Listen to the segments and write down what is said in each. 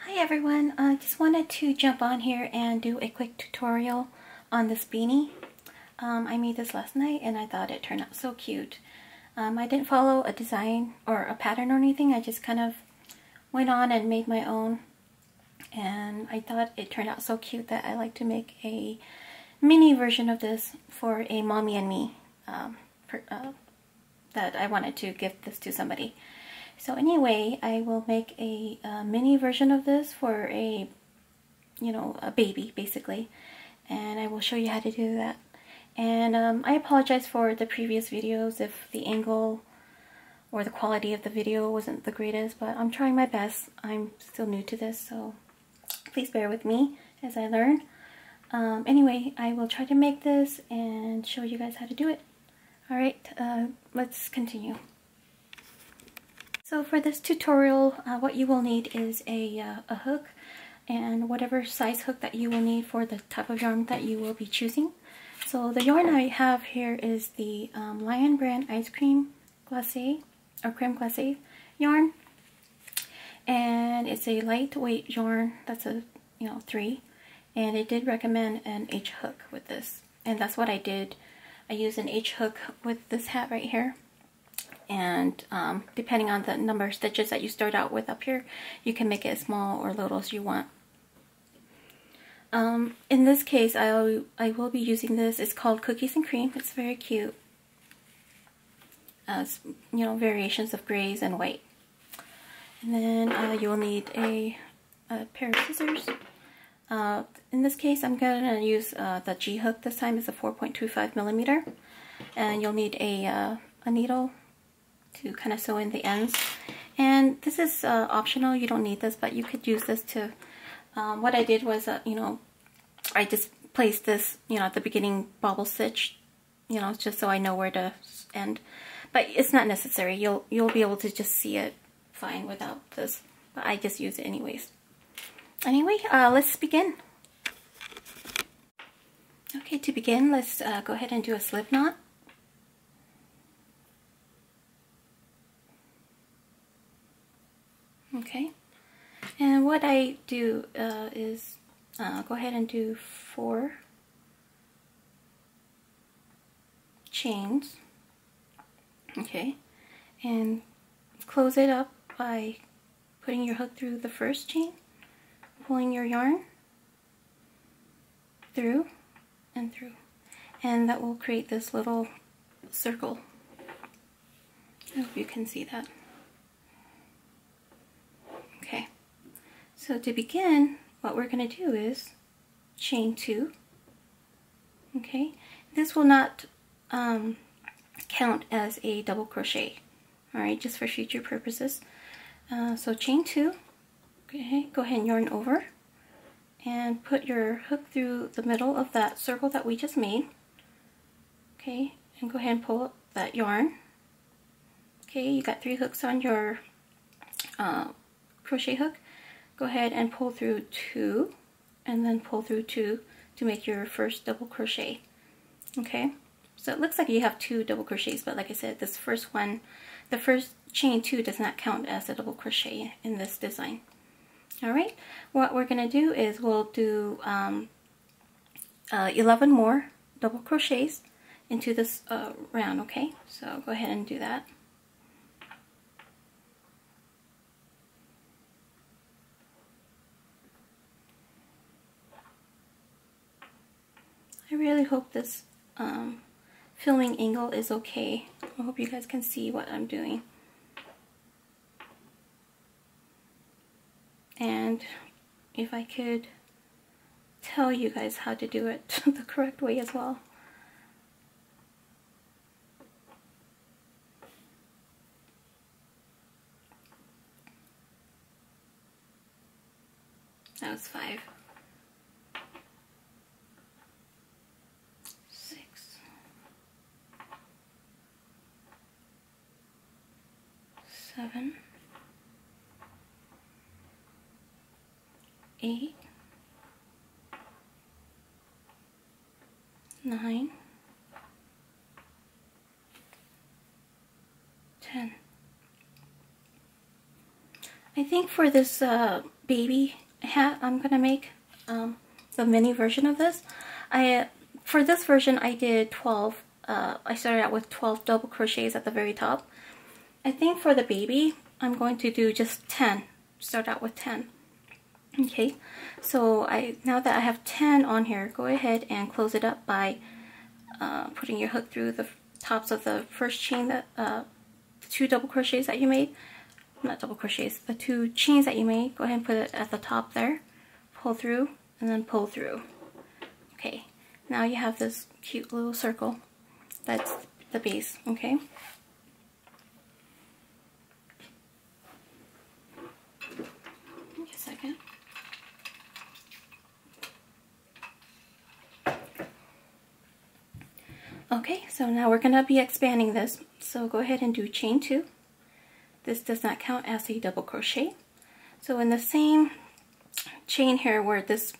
Hi everyone, I just wanted to jump on here and do a quick tutorial on this beanie. I made this last night and I thought it turned out so cute. I didn't follow a design or a pattern or anything, I just kind of went on and made my own. And I thought it turned out so cute that I like to make a mini version of this for a mommy and me, that I wanted to gift this to somebody. So anyway, I will make a mini version of this for a baby basically, and I will show you how to do that. And I apologize for the previous videos if the angle or the quality of the video wasn't the greatest, but I'm trying my best. I'm still new to this, so please bear with me as I learn. Anyway, I will try to make this and show you guys how to do it. Alright, let's continue. So for this tutorial, what you will need is a hook and whatever size hook that you will need for the type of yarn that you will be choosing. So the yarn I have here is the Lion brand ice cream glacé or creme glacé yarn, and it's a lightweight yarn. That's a 3, and it did recommend an H hook with this, and that's what I did. I used an H hook with this hat right here. And depending on the number of stitches that you start out with up here, you can make it as small or little as you want. In this case, I will be using this. It's called Cookies and Cream. It's very cute. Variations of grays and white. And then you will need a pair of scissors. In this case, I'm going to use the G hook this time. It's a 4.25 millimeter. And you'll need a needle to kind of sew in the ends, and this is optional. You don't need this, but you could use this to what I did was I just placed this at the beginning bobble stitch, just so I know where to end, but it's not necessary. You'll be able to just see it fine without this, but I just use it anyways. Anyway, let's begin. Okay, to begin, let's go ahead and do a slip knot. Okay, and what I do is go ahead and do 4 chains, okay, and close it up by putting your hook through the first chain, pulling your yarn through and through, and that will create this little circle. I hope you can see that. Okay, so to begin, what we're going to do is chain 2. Okay, this will not count as a double crochet, alright, just for future purposes. So chain 2, okay, go ahead and yarn over and put your hook through the middle of that circle that we just made, okay, and go ahead and pull up that yarn. Okay, you got 3 hooks on your crochet hook. Go ahead and pull through 2 and then pull through 2 to make your first double crochet. Okay, so it looks like you have 2 double crochets, but like I said, this first one, the first chain 2 does not count as a double crochet in this design. Alright, what we're going to do is we'll do 11 more double crochets into this round. Okay, so go ahead and do that. I really hope this filming angle is okay. I hope you guys can see what I'm doing. And if I could tell you guys how to do it the correct way as well. That was 5. 7, 8, 9, 10. I think for this baby hat I'm gonna make, the mini version of this. For this version I did 12. I started out with 12 double crochets at the very top. I think for the baby I'm going to do just 10. Start out with 10. Okay, so now that I have 10 on here, go ahead and close it up by putting your hook through the tops of the first chain, that the 2 double crochets that you made. Not double crochets, the 2 chains that you made. Go ahead and put it at the top there. Pull through and then pull through. Okay, now you have this cute little circle. That's the base, okay? Give me a second. Okay, so now we're going to be expanding this. So go ahead and do chain 2. This does not count as a double crochet. So in the same chain here where this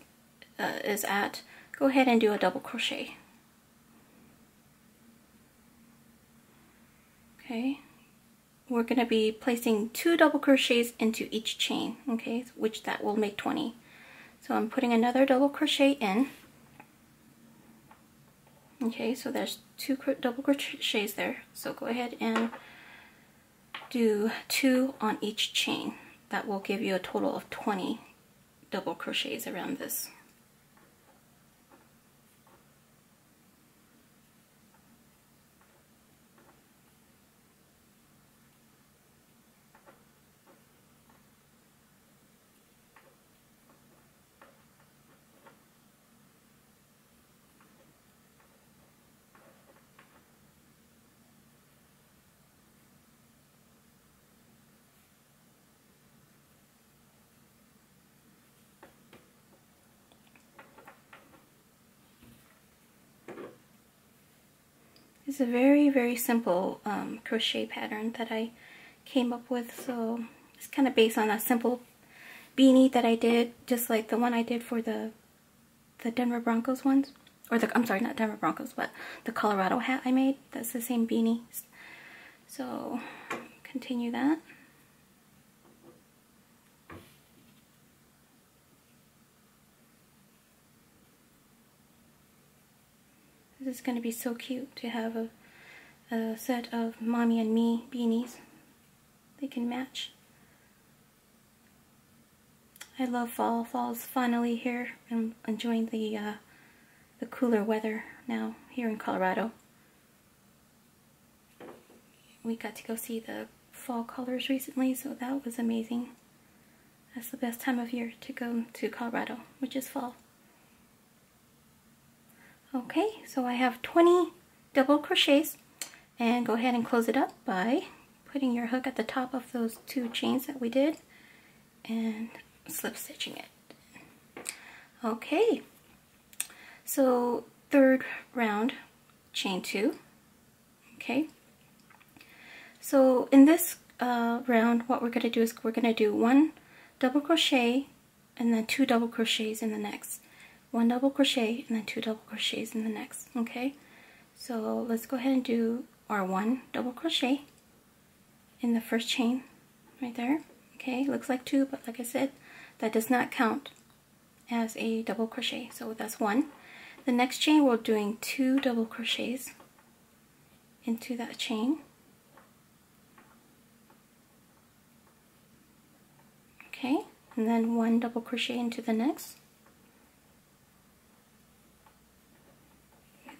is at, go ahead and do a double crochet. Okay, we're going to be placing 2 double crochets into each chain, okay, which that will make 20. So I'm putting another double crochet in. Okay, so there's 2 double crochets there. So go ahead and do 2 on each chain. That will give you a total of 20 double crochets around this. It's a very simple crochet pattern that I came up with. So it's kind of based on a simple beanie that I did, just like the one I did for the Denver Broncos ones, or I'm sorry, not Denver Broncos, but the Colorado hat I made. That's the same beanie. So continue that. This is going to be so cute to have a set of Mommy and Me beanies. They can match. I love fall. Fall's finally here. I'm enjoying the cooler weather now here in Colorado. We got to go see the fall colors recently, so that was amazing. That's the best time of year to go to Colorado, which is fall. Okay, so I have 20 double crochets, and go ahead and close it up by putting your hook at the top of those 2 chains that we did and slip stitching it. Okay, so 3rd round, chain 2. Okay, so in this round, what we're going to do is we're going to do 1 double crochet and then 2 double crochets in the next. 1 double crochet and then 2 double crochets in the next. Okay, so let's go ahead and do our 1 double crochet in the first chain right there. Okay, looks like 2, but like I said, that does not count as a double crochet, so that's 1. The next chain we're doing 2 double crochets into that chain. Okay, and then 1 double crochet into the next.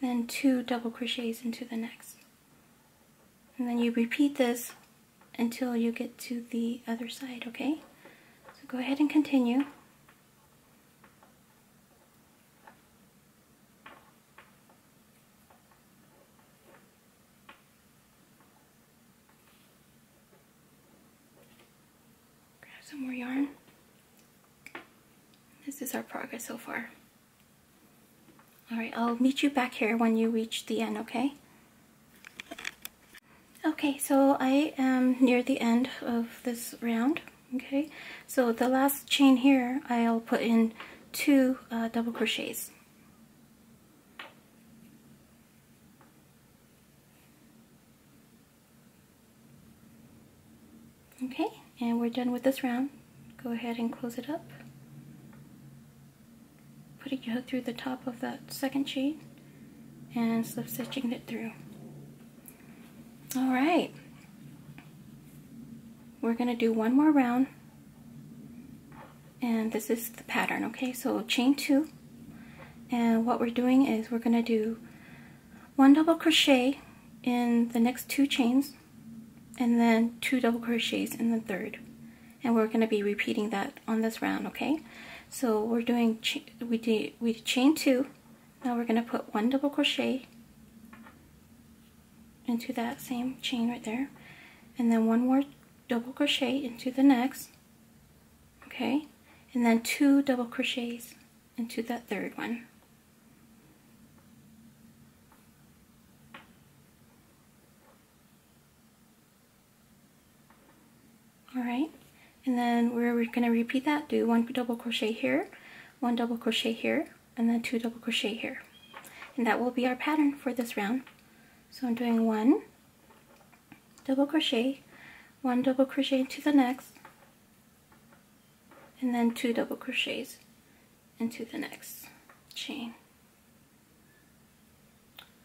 Then 2 double crochets into the next. And then you repeat this until you get to the other side, okay? So go ahead and continue. Grab some more yarn. This is our progress so far. Alright, I'll meet you back here when you reach the end, okay? Okay, so I am near the end of this round, okay? So the last chain here, I'll put in 2 double crochets. Okay, and we're done with this round. go ahead and close it up. Putting your hook through the top of that second chain and slip stitching it through. Alright, we're going to do one more round, and this is the pattern, okay? So chain 2, and what we're doing is we're going to do 1 double crochet in the next 2 chains, and then 2 double crochets in the third, and we're going to be repeating that on this round, okay? So we're doing, we did chain 2, now we're going to put 1 double crochet into that same chain right there, and then 1 more double crochet into the next, okay, and then 2 double crochets into that third one. Alright, and then we're going to repeat that, do 1 double crochet here, 1 double crochet here, and then 2 double crochet here. And that will be our pattern for this round. So I'm doing 1 double crochet, 1 double crochet into the next, and then 2 double crochets into the next chain.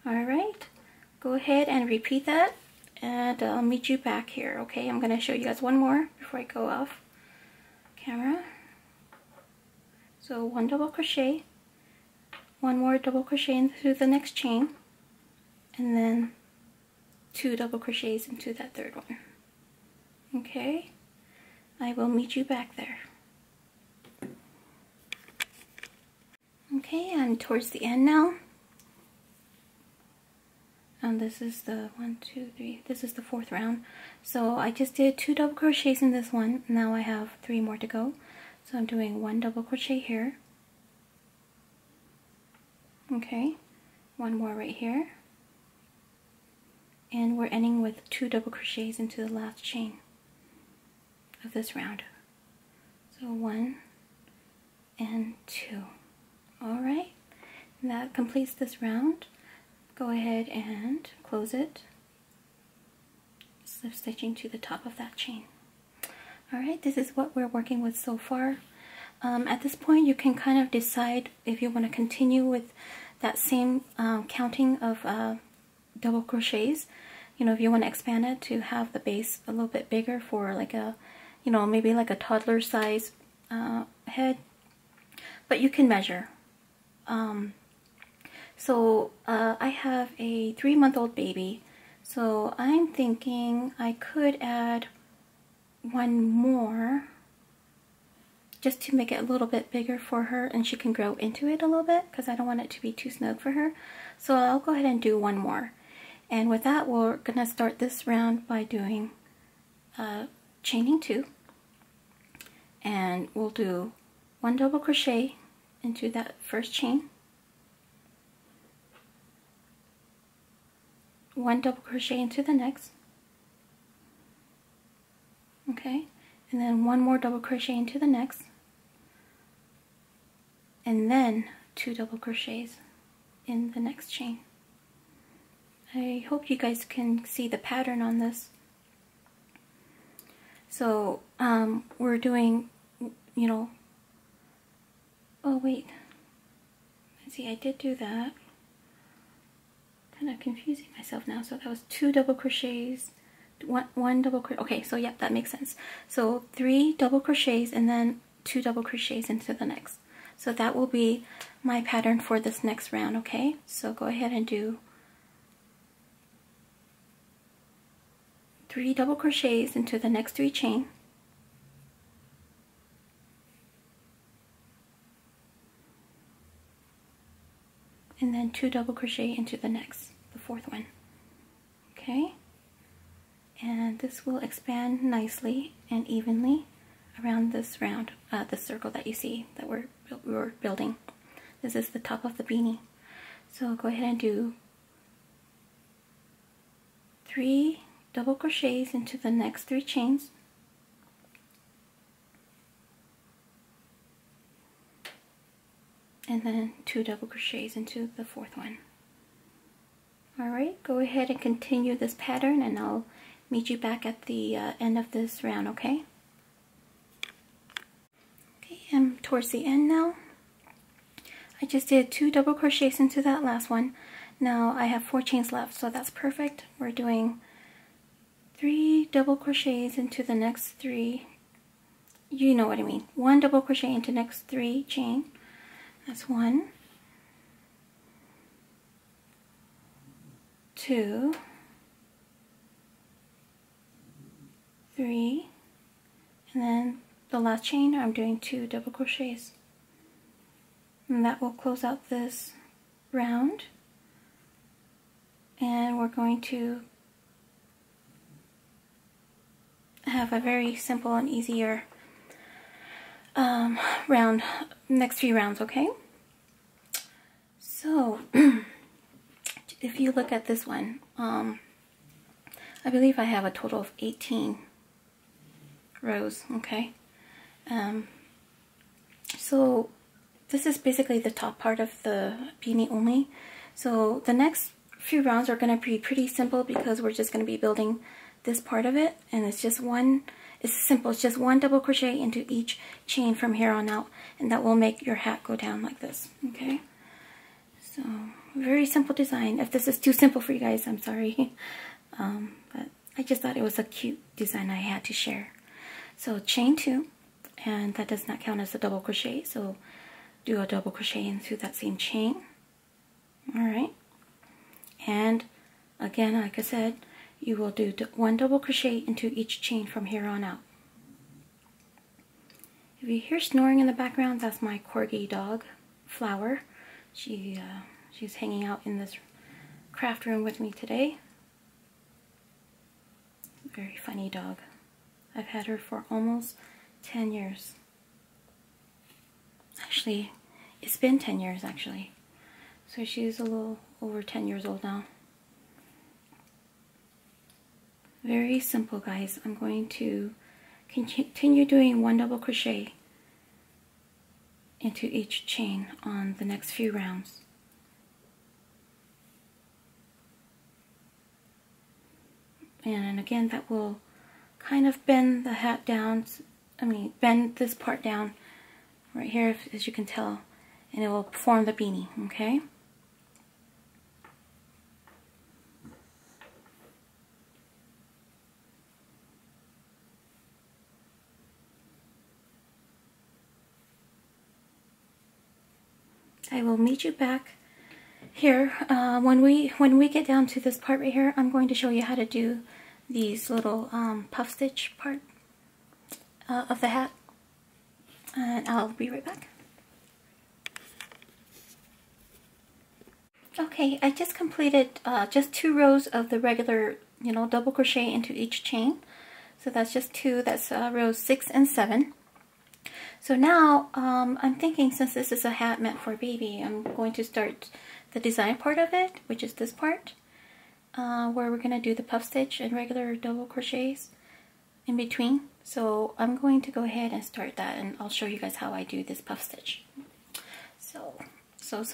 Alright, go ahead and repeat that, and I'll meet you back here, okay? I'm going to show you guys one more before I go off camera. So 1 double crochet, 1 more double crochet into the next chain, and then 2 double crochets into that third one. Okay, I will meet you back there. Okay, I'm towards the end now. And this is the 1, 2, 3, this is the 4th round. So I just did 2 double crochets in this one. Now I have 3 more to go. So I'm doing 1 double crochet here. Okay, 1 more right here. And we're ending with 2 double crochets into the last chain of this round. So 1 and 2. Alright, that completes this round. Go ahead and close it, slip stitching to the top of that chain. Alright, this is what we're working with so far. At this point you can kind of decide if you want to continue with that same counting of double crochets. You know, if you want to expand it to have the base a little bit bigger for like a, you know, maybe like a toddler size head, but you can measure. So I have a 3-month-old baby, so I'm thinking I could add 1 more just to make it a little bit bigger for her and she can grow into it a little bit, because I don't want it to be too snug for her. So I'll go ahead and do 1 more. And with that, we're going to start this round by doing chaining 2. And we'll do 1 double crochet into that first chain, 1 double crochet into the next, okay, and then 1 more double crochet into the next, and then 2 double crochets in the next chain. I hope you guys can see the pattern on this. So we're doing, you know, oh wait, let's see, I did do that. Kind of confusing myself now. So that was 2 double crochets, one double crochet. Okay, so yeah, that makes sense. So 3 double crochets and then 2 double crochets into the next. So that will be my pattern for this next round, okay? So go ahead and do 3 double crochets into the next 3 chain, and then 2 double crochet into the next, the 4th one. Okay, and this will expand nicely and evenly around this round, the circle that you see that we're building. This is the top of the beanie. So go ahead and do 3 double crochets into the next 3 chains, and then 2 double crochets into the 4th one. Alright, go ahead and continue this pattern and I'll meet you back at the end of this round, okay? towards the end now. I just did 2 double crochets into that last one. Now I have 4 chains left, so that's perfect. We're doing 3 double crochets into the next 3. You know what I mean. 1 double crochet into next 3 chain. That's 1, 2, 3, and then the last chain I'm doing 2 double crochets. And that will close out this round. And we're going to have a very simple and easier round, next few rounds, okay? So, if you look at this one, I believe I have a total of 18 rows, okay? So, this is basically the top part of the beanie only. So, the next few rounds are going to be pretty simple because we're just going to be building this part of it, and it's just one, it's simple, it's just 1 double crochet into each chain from here on out, and that will make your hat go down like this, okay? So, very simple design. If this is too simple for you guys, I'm sorry. But I just thought it was a cute design I had to share. So, chain 2, and that does not count as a double crochet, so do a double crochet into that same chain. Alright. And again, like I said, you will do 1 double crochet into each chain from here on out. If you hear snoring in the background, that's my corgi dog, Flower. She's hanging out in this craft room with me today. Very funny dog. I've had her for almost 10 years. Actually, it's been 10 years actually. So she's a little over 10 years old now. Very simple, guys. I'm going to continue doing 1 double crochet into each chain on the next few rounds. And again, that will kind of bend the hat down, bend this part down right here, as you can tell, and it will form the beanie, okay? I will meet you back here when we get down to this part right here. I'm going to show you how to do these little puff stitch part of the hat, and I'll be right back. Okay, I just completed just 2 rows of the regular, double crochet into each chain. So that's just 2. That's rows 6 and 7. So now, I'm thinking, since this is a hat meant for a baby, I'm going to start the design part of it, which is this part, where we're going to do the puff stitch and regular double crochets in between. So I'm going to go ahead and start that, and I'll show you guys how I do this puff stitch. So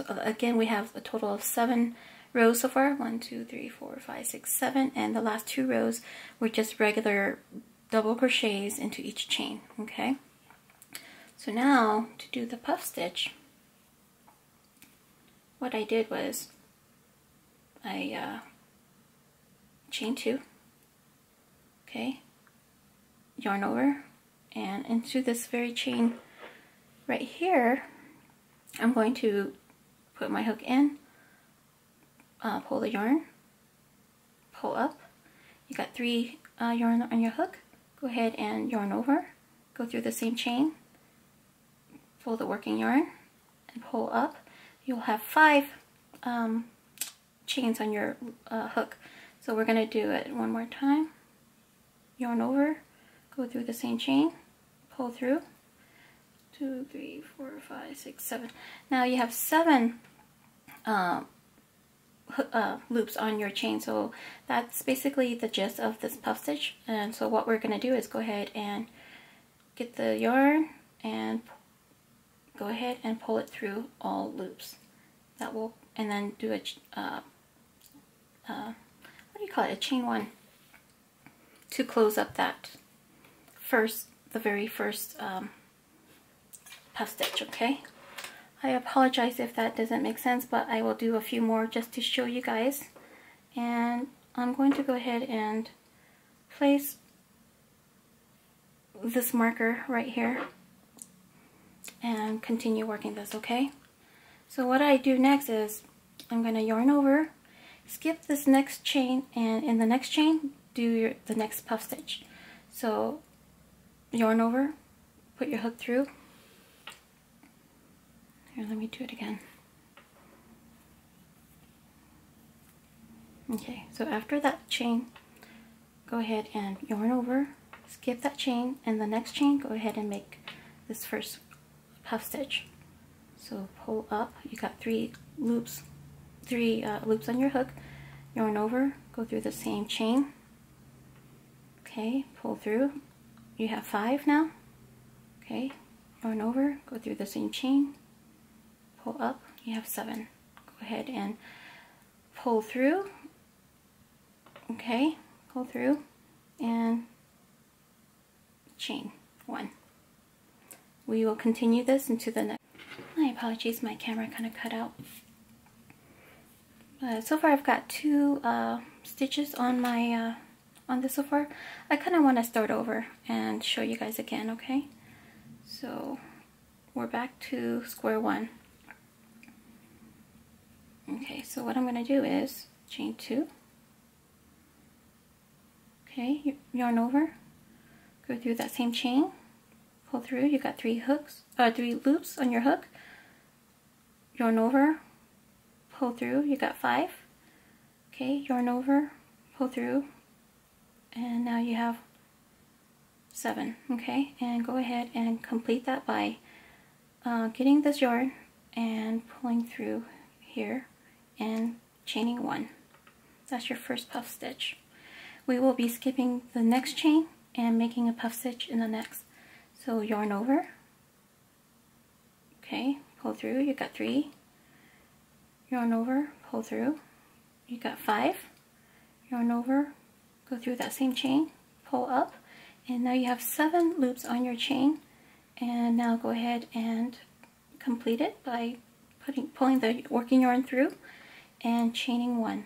again, we have a total of 7 rows so far. 1, 2, 3, 4, 5, 6, 7, and the last 2 rows were just regular double crochets into each chain, okay? So now, to do the puff stitch, what I did was I chain 2, okay, yarn over, and into this very chain right here, I'm going to put my hook in, pull the yarn, pull up. You got 3 yarn on your hook. Go ahead and yarn over, go through the same chain, pull the working yarn, and pull up. You'll have 5 chains on your hook. So we're going to do it one more time. Yarn over, go through the same chain, pull through. 2, 3, 4, 5, 6, 7. Now you have 7 loops on your chain, so that's basically the gist of this puff stitch. And so what we're going to do is go ahead and get the yarn and go ahead and pull it through all loops. That will, and then do a what do you call it? A chain 1 to close up that the very first puff stitch, okay? I apologize if that doesn't make sense, but I will do a few more just to show you guys. And I'm going to go ahead and place this marker right here and continue working this, okay? So what I do next is I'm going to yarn over, skip this next chain, and in the next chain do the next puff stitch. So yarn over, put your hook through. Here, let me do it again. Okay, so after that chain, go ahead and yarn over, skip that chain, and the next chain, go ahead and make this first puff stitch. So pull up, you got three loops on your hook, yarn over, go through the same chain. Okay, pull through, you have 5 now. Okay, yarn over, go through the same chain, pull up, you have 7. Go ahead and pull through. Okay, pull through and chain 1. We will continue this into the next. My apologies, my camera kind of cut out. So far I've got 2 stitches on my on this so far. I kind of want to start over and show you guys again, okay? So we're back to square one. Okay, so what I'm going to do is chain 2. Okay, yarn over, go through that same chain, pull through. You got 3 loops on your hook. Yarn over, pull through. You got 5. Okay, yarn over, pull through, and now you have 7. Okay, and go ahead and complete that by getting this yarn and pulling through here and chaining 1. That's your first puff stitch. We will be skipping the next chain and making a puff stitch in the next. So yarn over, okay, pull through, you got 3, yarn over, pull through, you got 5, yarn over, go through that same chain, pull up, and now you have 7 loops on your chain. And now go ahead and complete it by pulling the working yarn through and chaining 1.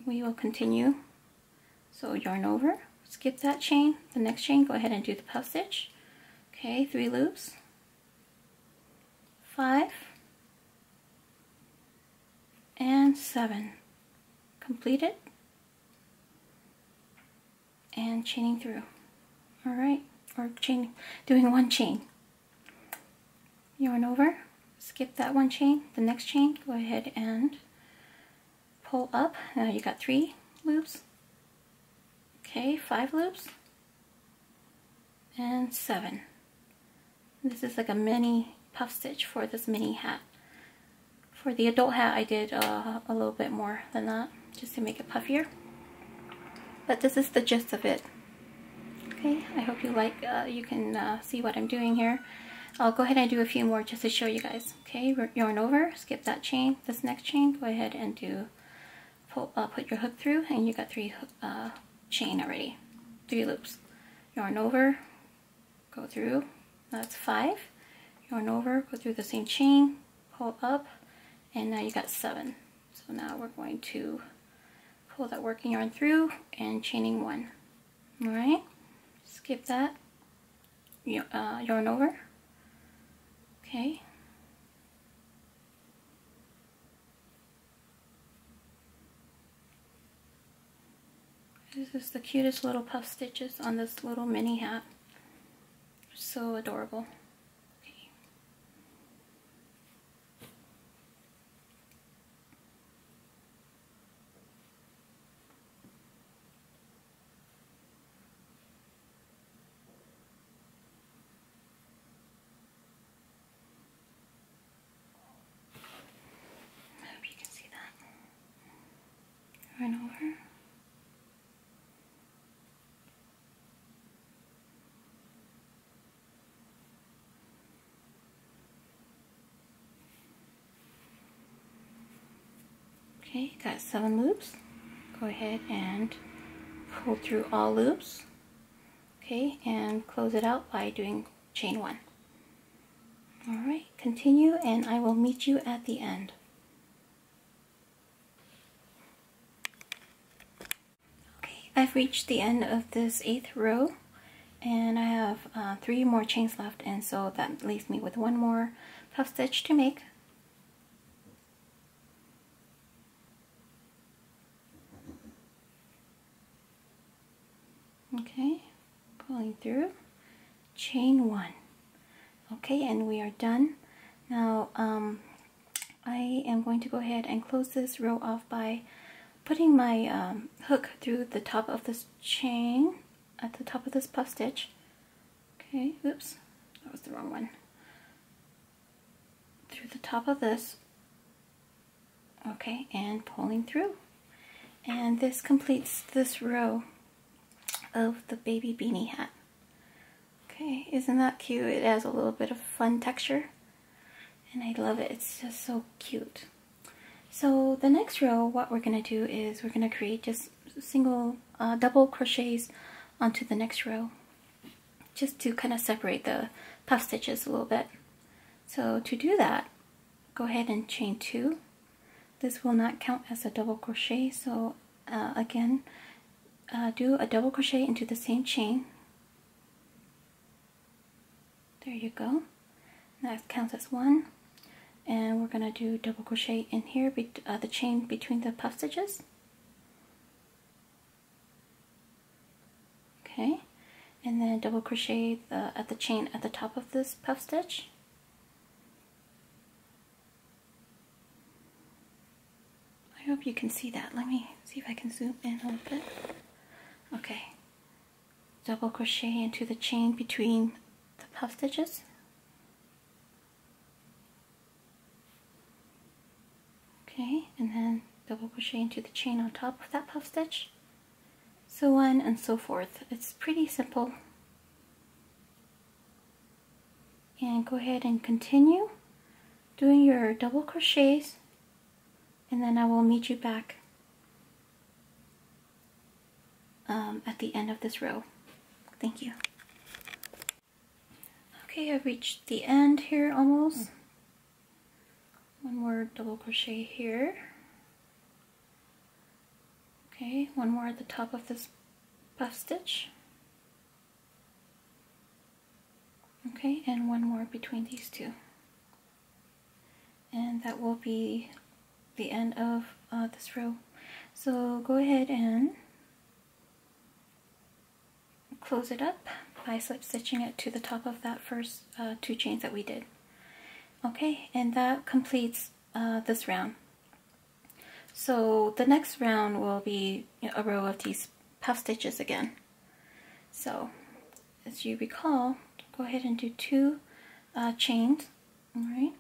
We will continue. So yarn over, skip that chain, the next chain, go ahead and do the puff stitch. Okay, 3 loops, 5, and 7. Complete it, and chaining through. Alright, or doing 1 chain. Yarn over, skip that 1 chain, the next chain, go ahead and pull up. Now you got 3 loops. Okay, 5 loops and 7. This is like a mini puff stitch for this mini hat. For the adult hat I did a little bit more than that just to make it puffier. But this is the gist of it. Okay, I hope you like, you can see what I'm doing here. I'll go ahead and do a few more just to show you guys. Okay, yarn over, skip that chain, this next chain, go ahead and do put your hook through, and you got 3 chain already, 3 loops. Yarn over, go through, that's 5. Yarn over, go through the same chain, pull up, and now you got 7. So now we're going to pull that working yarn through and chaining 1. Alright, skip that, yarn over, okay. This is the cutest little puff stitches on this little mini hat. So adorable. Okay. I hope you can see that. Run over. Okay, got 7 loops. Go ahead and pull through all loops. Okay, and close it out by doing chain 1. Alright, continue and I will meet you at the end. Okay, I've reached the end of this 8th row and I have 3 more chains left, and so that leaves me with 1 more puff stitch to make. Okay, pulling through, chain 1. Okay, and we are done. Now I am going to go ahead and close this row off by putting my hook through the top of this chain at the top of this puff stitch. Okay, oops, that was the wrong one. Through the top of this. Okay, and pulling through. And this completes this row of the baby beanie hat. Okay, isn't that cute? It has a little bit of fun texture and I love it. It's just so cute. So the next row, what we're going to do is we're going to create just single double crochets onto the next row, just to kind of separate the puff stitches a little bit. So to do that, go ahead and chain 2. This will not count as a double crochet, so again, do a double crochet into the same chain. There you go. That counts as 1. And we're going to do double crochet in here, the chain between the puff stitches. Okay. And then double crochet at the chain at the top of this puff stitch. I hope you can see that. Let me see if I can zoom in a little bit. Okay. Double crochet into the chain between the puff stitches. Okay, and then double crochet into the chain on top of that puff stitch. So on and so forth. It's pretty simple. And go ahead and continue doing your double crochets, and then I will meet you back at the end of this row. Thank you. Okay, I've reached the end here almost. 1 more double crochet here. Okay, 1 more at the top of this puff stitch. Okay, and 1 more between these 2. And that will be the end of this row. So go ahead and close it up by slip stitching it to the top of that first 2 chains that we did. Okay, and that completes this round. So the next round will be a row of these puff stitches again. So as you recall, go ahead and do 2 chains. All right.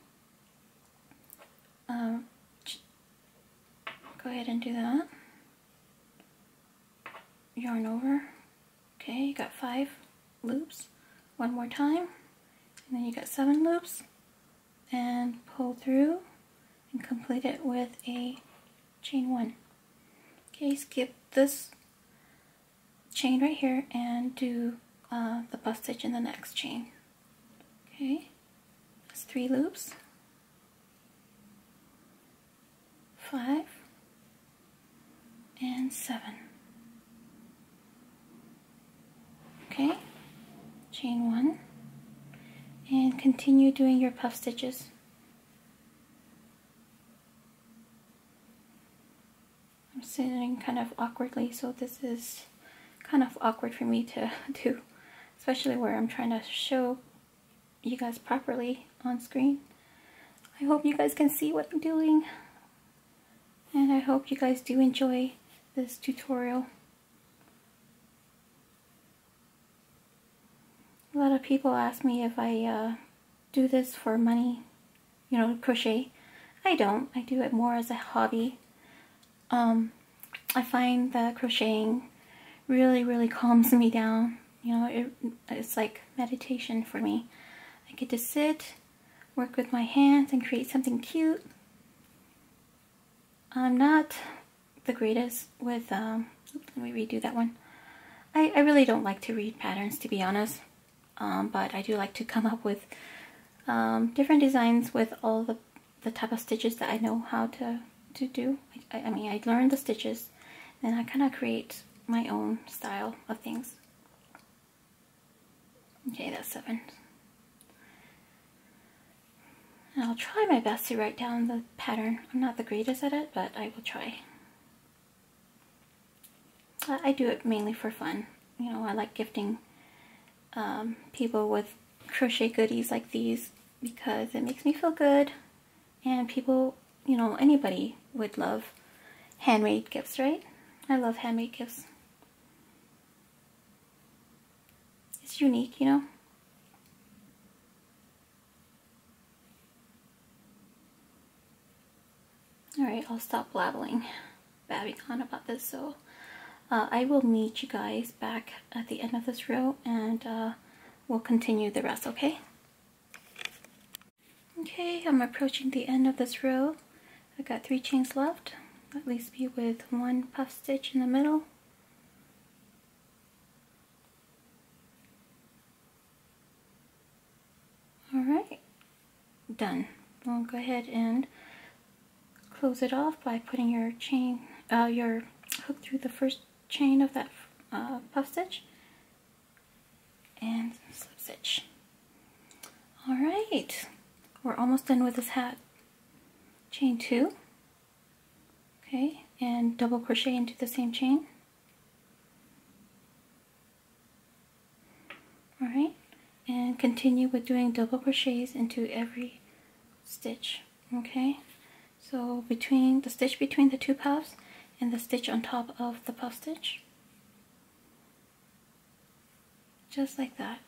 Go ahead and do that. Yarn over. Okay, you got 5 loops. 1 more time, and then you got 7 loops. And pull through and complete it with a chain 1. Okay, skip this chain right here and do the puff stitch in the next chain. Okay, that's 3 loops, 5 and 7. Okay, chain 1. And continue doing your puff stitches. I'm sitting kind of awkwardly, so this is kind of awkward for me to do, especially where I'm trying to show you guys properly on screen. I hope you guys can see what I'm doing, and I hope you guys do enjoy this tutorial. A lot of people ask me if I do this for money, you know, crochet. I don't. I do it more as a hobby. I find that crocheting really calms me down. You know, it's like meditation for me. I get to sit, work with my hands, and create something cute. I'm not the greatest with, let me redo that one. I really don't like to read patterns, to be honest. But I do like to come up with different designs with all the type of stitches that I know how to do. I mean, I learned the stitches, and I kind of create my own style of things. Okay, that's 7. And I'll try my best to write down the pattern. I'm not the greatest at it, but I will try. I do it mainly for fun. You know, I like gifting people with crochet goodies like these because it makes me feel good, and people, you know, anybody would love handmade gifts, right? I love handmade gifts. It's unique, you know. Alright, I'll stop babbling on about this. So I will meet you guys back at the end of this row, and we'll continue the rest, okay? Okay, I'm approaching the end of this row. I got 3 chains left. That leaves me with 1 puff stitch in the middle. Alright, done. We'll go ahead and close it off by putting your your hook through the first chain of that puff stitch and slip stitch. Alright, we're almost done with this hat. Chain 2, okay, and double crochet into the same chain. Alright, and continue with doing double crochets into every stitch, okay? So between the stitch between the 2 puffs and the stitch on top of the puff stitch, just like that.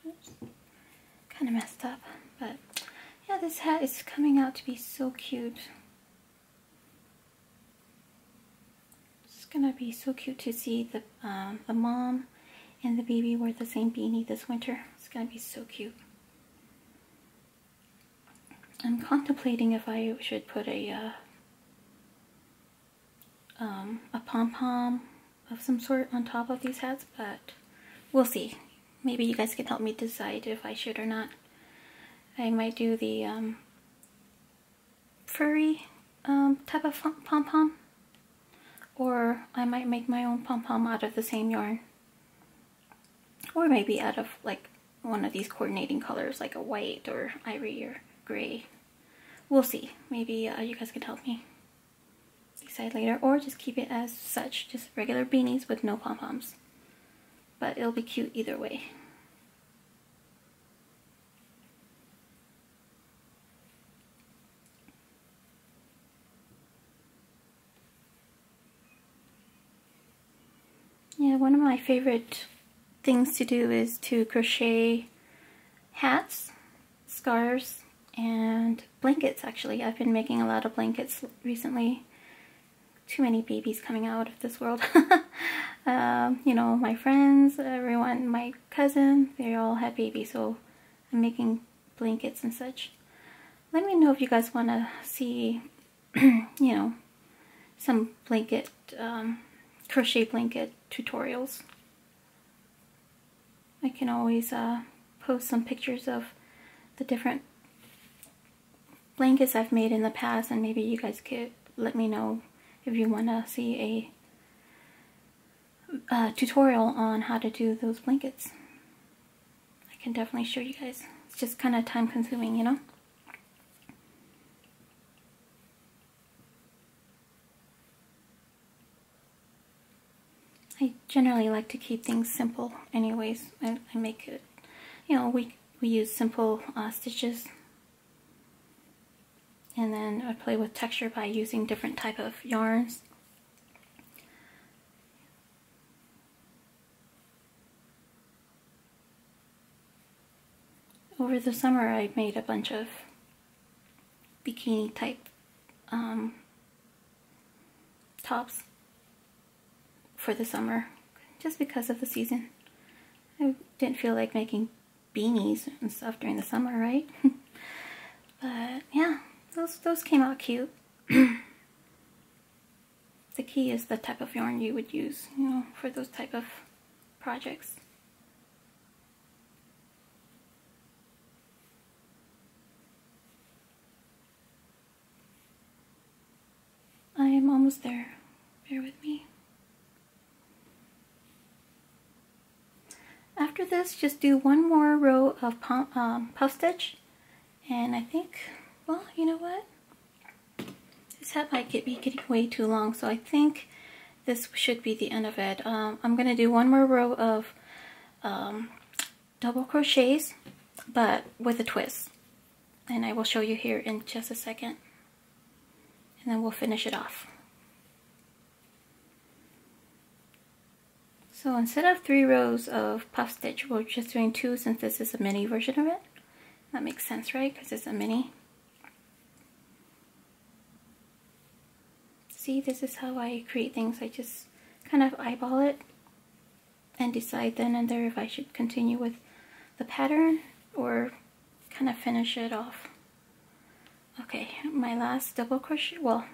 Oops. Kind of messed up, but yeah, this hat is coming out to be so cute. It's gonna be so cute to see the mom and the baby wear the same beanie this winter. It's gonna be so cute. I'm contemplating if I should put a pom-pom of some sort on top of these hats, but we'll see. Maybe you guys can help me decide if I should or not. I might do the furry type of pom-pom, or I might make my own pom-pom out of the same yarn. Or maybe out of like one of these coordinating colors, like a white or ivory or gray. We'll see. Maybe you guys can help me decide later, or just keep it as such, just regular beanies with no pom-poms. But it'll be cute either way. Yeah, one of my favorite things to do is to crochet hats, scarves, and blankets. Actually, I've been making a lot of blankets recently. Too many babies coming out of this world. You know, my friends, everyone, my cousin, they all had babies, so I'm making blankets and such. Let me know if you guys want to see, you know, some blanket, crochet blanket tutorials. I can always post some pictures of the different blankets I've made in the past, and maybe you guys could let me know if you want to see a tutorial on how to do those blankets. I can definitely show you guys. It's just kind of time consuming, you know? I generally like to keep things simple anyways. I make it, you know, we use simple stitches, and then I play with texture by using different type of yarns. Over the summer I made a bunch of bikini type tops for the summer, just because of the season. I didn't feel like making beanies and stuff during the summer, right? But yeah, those came out cute. The key is the type of yarn you would use, you know, for those type of projects. I am almost there. Bear with me. After this, just do one more row of puff stitch, and I think, well, you know what? This hat might be getting way too long, so I think this should be the end of it. I'm going to do one more row of double crochets, but with a twist, and I will show you here in just a second, and then we'll finish it off. So instead of 3 rows of puff stitch, we're just doing 2 since this is a mini version of it. That makes sense, right? Because it's a mini. See, this is how I create things. I just kind of eyeball it and decide then and there if I should continue with the pattern or kind of finish it off. Okay, my last double crochet, well,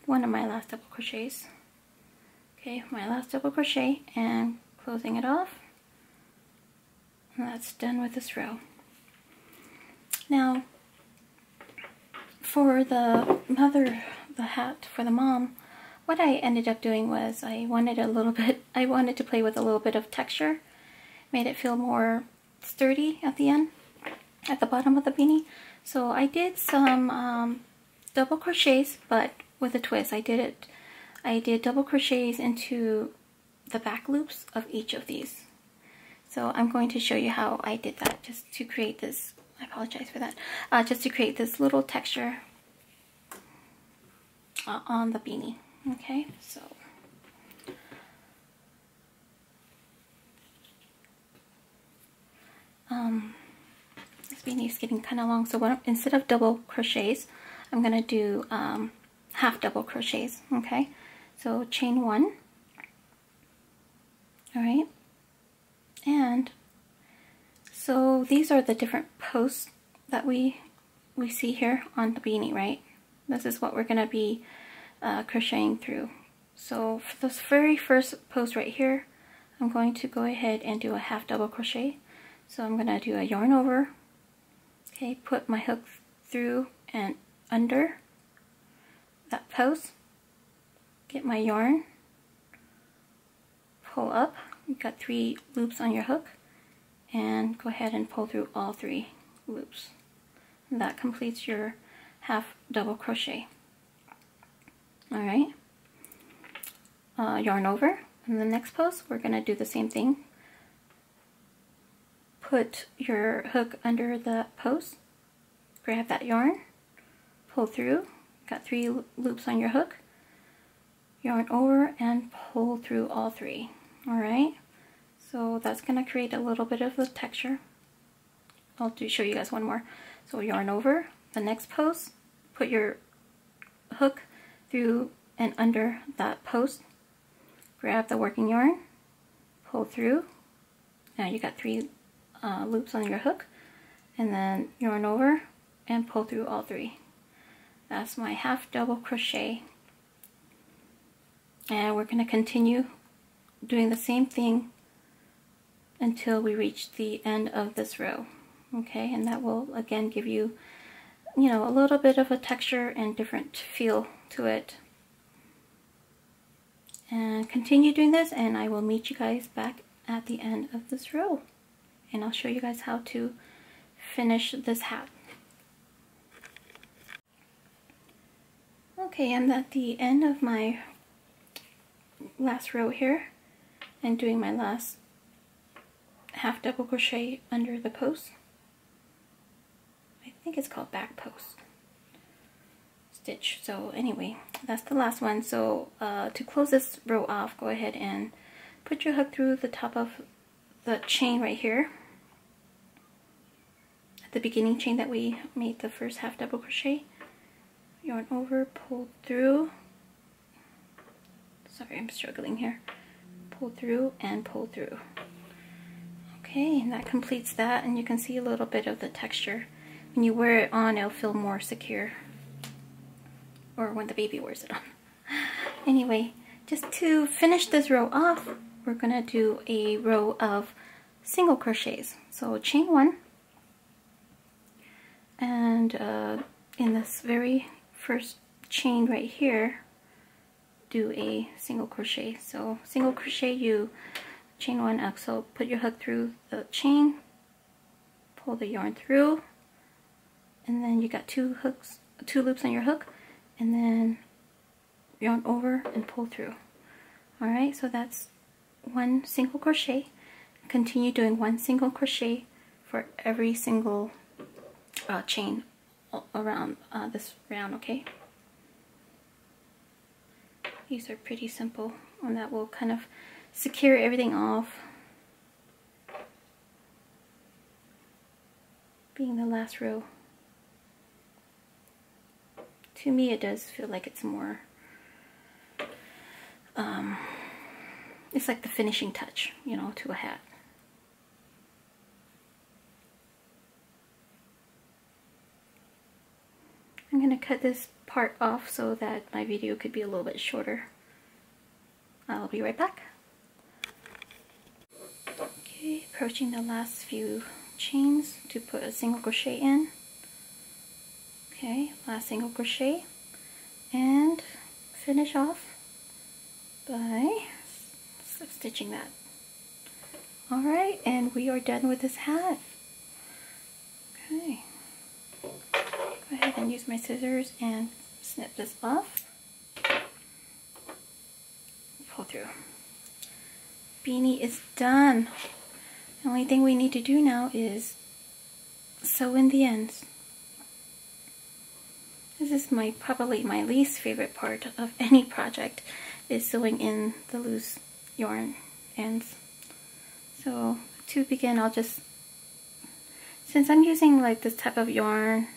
one of my last double crochets. Okay, my last double crochet and closing it off. And that's done with this row. Now, for the hat for the mom, what I ended up doing was I wanted to play with a little bit of texture, made it feel more sturdy at the end, at the bottom of the beanie. So I did some double crochets, but with a twist. I did double crochets into the back loops of each of these. So I'm going to show you how I did that, just to create this, I apologize for that, just to create this little texture on the beanie. Okay, so this beanie is getting kind of long, so instead of double crochets, I'm going to do half double crochets. Okay, so chain 1, all right, and so these are the different posts that we see here on the beanie, right? This is what we're going to be crocheting through. So for this very first post right here, I'm going to go ahead and do a half double crochet. So I'm going to do a yarn over, okay, put my hook through and under that post, get my yarn, pull up, you've got 3 loops on your hook, and go ahead and pull through all 3 loops. And that completes your half double crochet. Alright, yarn over. In the next post, we're going to do the same thing. Put your hook under the post, grab that yarn, pull through, got 3 loops on your hook, yarn over, and pull through all 3. Alright, so that's going to create a little bit of the texture. I'll show you guys one more. So yarn over, the next post, put your hook through and under that post, grab the working yarn, pull through. Now you got 3 loops on your hook, and then yarn over and pull through all 3. That's my half double crochet, and we're going to continue doing the same thing until we reach the end of this row. Okay, and that will again give you, you know, a little bit of a texture and different feel to it. And continue doing this, and I will meet you guys back at the end of this row, and I'll show you guys how to finish this hat. Okay, I'm at the end of my last row here and doing my last half double crochet under the post. I think it's called back post stitch. So anyway, that's the last one. So to close this row off, go ahead and put your hook through the top of the chain right here, at the beginning chain that we made the first half double crochet. Yarn over, pull through. Sorry, I'm struggling here. Pull through and pull through. Okay, and that completes that, and you can see a little bit of the texture. When you wear it on, it'll feel more secure. Or when the baby wears it on. Anyway, just to finish this row off, we're gonna do a row of single crochets. So chain 1, and in this very first chain right here, do a single crochet. So single crochet, you chain 1 up, so put your hook through the chain, pull the yarn through, and then you got 2 loops on your hook, and then yarn over and pull through. Alright, so that's 1 single crochet. Continue doing 1 single crochet for every single chain around this round, okay? These are pretty simple, and that will kind of secure everything off. Being the last row. To me, it does feel like it's more, it's like the finishing touch, you know, to a hat. I'm going to cut this part off so that my video could be a little bit shorter. I'll be right back. Okay, approaching the last few chains to put a single crochet in. Okay, last single crochet, and finish off by slip stitching that. Alright, and we are done with this hat. Okay, go ahead and use my scissors and snip this off. Pull through. Beanie is done. The only thing we need to do now is sew in the ends. This is probably my least favorite part of any project, is sewing in the loose yarn ends. So to begin, I'll just, since I'm using like this type of yarn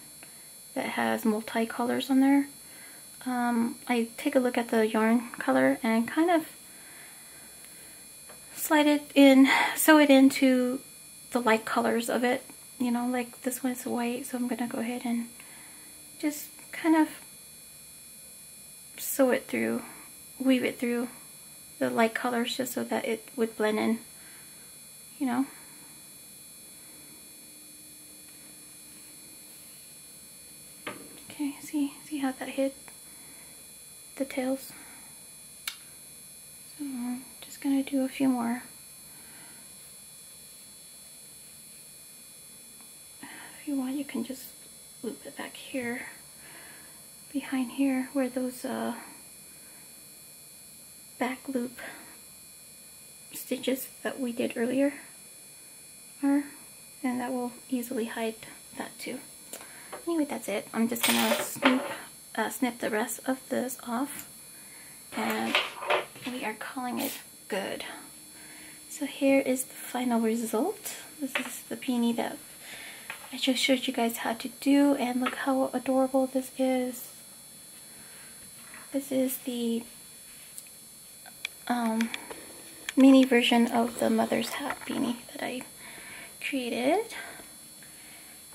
that has multi-colors on there, I take a look at the yarn color and kind of slide it in, sew it into the light colors of it. You know, like this one's white, so I'm gonna go ahead and just kind of sew it through, weave it through the light colors just so that it would blend in, you know. Okay, see how that hit the tails? So I'm just gonna do a few more. If you want, you can just loop it back here, behind here, where those back loop stitches that we did earlier are, and that will easily hide that too. Anyway, that's it. I'm just gonna snip the rest of this off, and we are calling it good. So here is the final result. This is the beanie that I just showed you guys how to do, and look how adorable this is. This is the mini version of the mother's hat beanie that I created.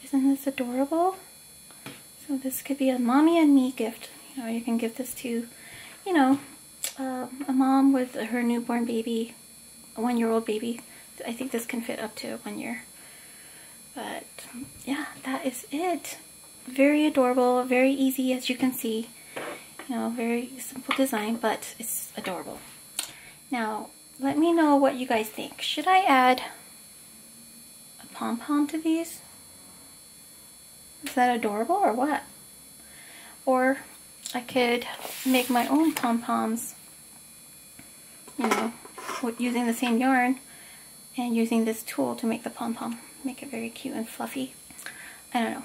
Isn't this adorable? So this could be a mommy and me gift. You know, you can give this to, you know, a mom with her newborn baby, a 1-year-old baby. I think this can fit up to 1 year. But yeah, that is it. Very adorable, very easy, as you can see. You know, very simple design, but it's adorable. Now, let me know what you guys think. Should I add a pom-pom to these? Is that adorable or what? Or I could make my own pom-poms, you know, using the same yarn and using this tool to make the pom-pom. Make it very cute and fluffy. I don't know.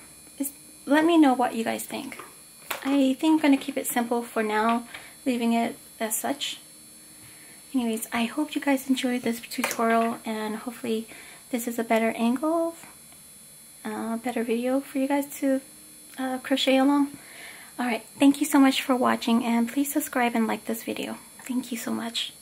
Let me know what you guys think. I think I'm going to keep it simple for now, leaving it as such. Anyways, I hope you guys enjoyed this tutorial, and hopefully this is a better angle, better video for you guys to crochet along. Alright, thank you so much for watching, and please subscribe and like this video. Thank you so much.